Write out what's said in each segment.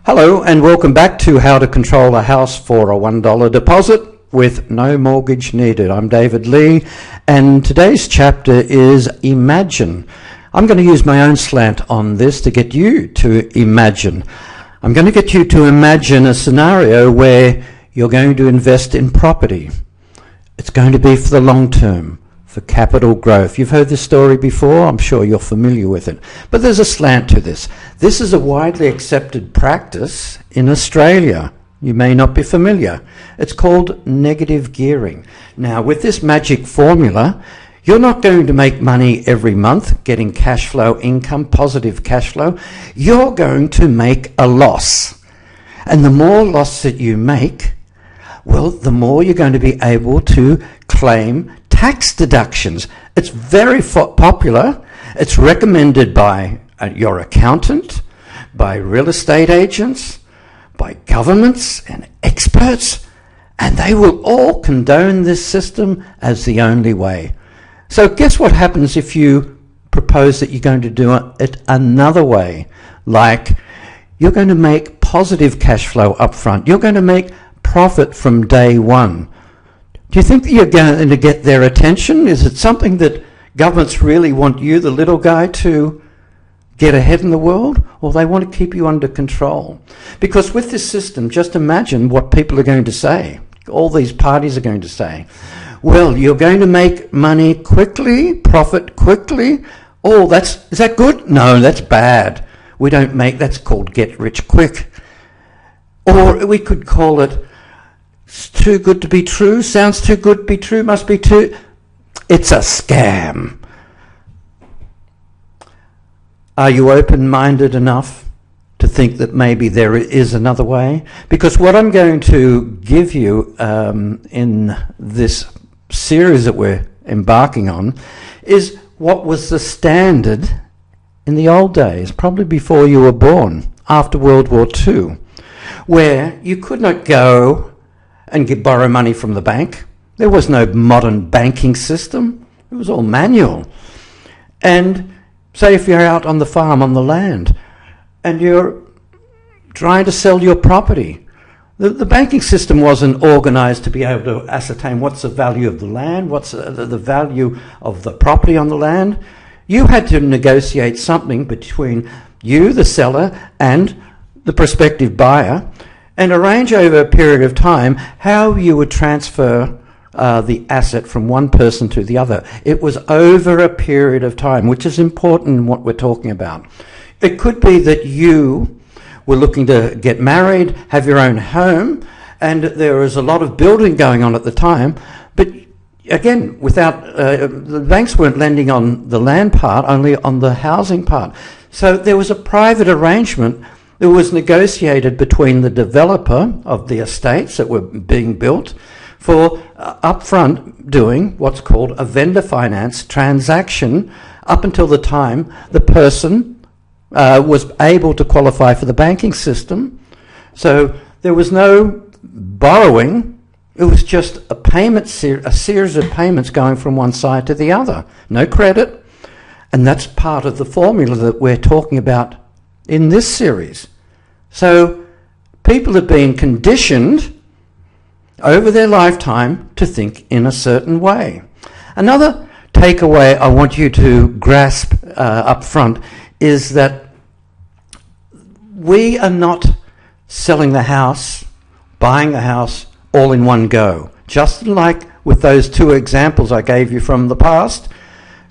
Hello and welcome back to How to Control a House for a $1 Deposit with no mortgage needed. I'm David Lee and today's chapter is Imagine. I'm going to use my own slant on this to get you to imagine. I'm going to get you to imagine a scenario where you're going to invest in property. It's going to be for the long term, for capital growth. You've heard this story before. I'm sure you're familiar with it. But there's a slant to this. This is a widely accepted practice in Australia. You may not be familiar. It's called negative gearing. Now, with this magic formula, you're not going to make money every month, getting cash flow income, positive cash flow. You're going to make a loss. And the more loss that you make, well, the more you're going to be able to claim tax deductions. It's very popular. It's recommended by your accountant, by real estate agents, by governments and experts, and they will all condone this system as the only way. So guess what happens if you propose that you're going to do it another way? Like, you're going to make positive cash flow up front. You're going to make profit from day one. Do you think that you're going to get their attention? Is it something that governments really want you, the little guy, to get ahead in the world? Or they want to keep you under control? Because with this system, just imagine what people are going to say. All these parties are going to say, well, you're going to make money quickly, profit quickly. Oh, is that good? No, that's bad. We don't make, that's called get rich quick. Or we could call it, it's too good to be true, sounds too good to be true, must be too. It's a scam. Are you open-minded enough to think that maybe there is another way? Because what I'm going to give you in this series that we're embarking on is what was the standard in the old days, probably before you were born, after World War II, where you could not go and borrow money from the bank. There was no modern banking system. It was all manual. And say if you're out on the farm, on the land, and you're trying to sell your property, the banking system wasn't organized to be able to ascertain what's the value of the land, what's the value of the property on the land. You had to negotiate something between you, the seller, and the prospective buyer, and arrange over a period of time how you would transfer the asset from one person to the other. It was over a period of time, which is important in what we're talking about. It could be that you were looking to get married, have your own home, and there was a lot of building going on at the time, but again, without the banks weren't lending on the land part, only on the housing part. So there was a private arrangement that was negotiated between the developer of the estates that were being built for upfront doing what's called a vendor finance transaction up until the time the person was able to qualify for the banking system. So there was no borrowing. It was just a series of payments going from one side to the other. No credit. And that's part of the formula that we're talking about in this series. So people have been conditioned over their lifetime to think in a certain way. Another takeaway I want you to grasp up front is that we are not selling the house, buying the house all in one go. Just like with those two examples I gave you from the past,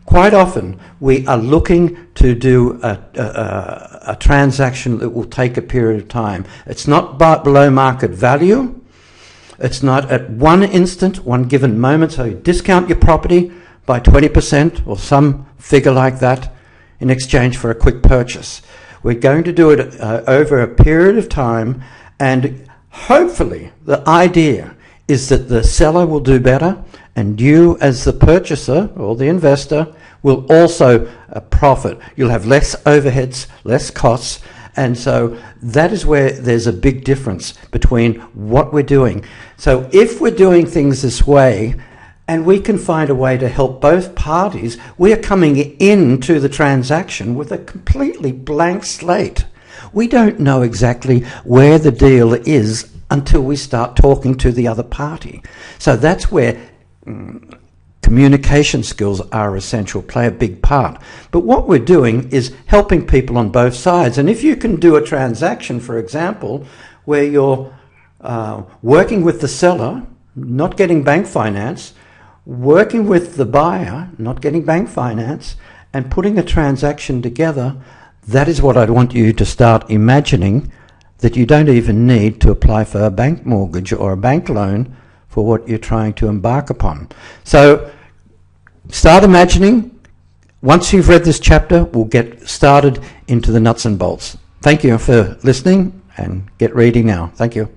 quite often we are looking to do a transaction that will take a period of time. It's not below market value. It's not at one instant, one given moment. So you discount your property by 20% or some figure like that in exchange for a quick purchase. We're going to do it over a period of time, and hopefully the idea is that the seller will do better and you as the purchaser or the investor will also profit. You'll have less overheads, less costs, and so that is where there's a big difference between what we're doing. So if we're doing things this way and we can find a way to help both parties, we are coming into the transaction with a completely blank slate. We don't know exactly where the deal is until we start talking to the other party. So that's where communication skills are essential, play a big part. But what we're doing is helping people on both sides. And if you can do a transaction, for example, where you're working with the seller, not getting bank finance, working with the buyer, not getting bank finance, and putting a transaction together, that is what I'd want you to start imagining, that you don't even need to apply for a bank mortgage or a bank loan for what you're trying to embark upon. So start imagining. Once you've read this chapter, we'll get started into the nuts and bolts. Thank you for listening, and get reading now. Thank you.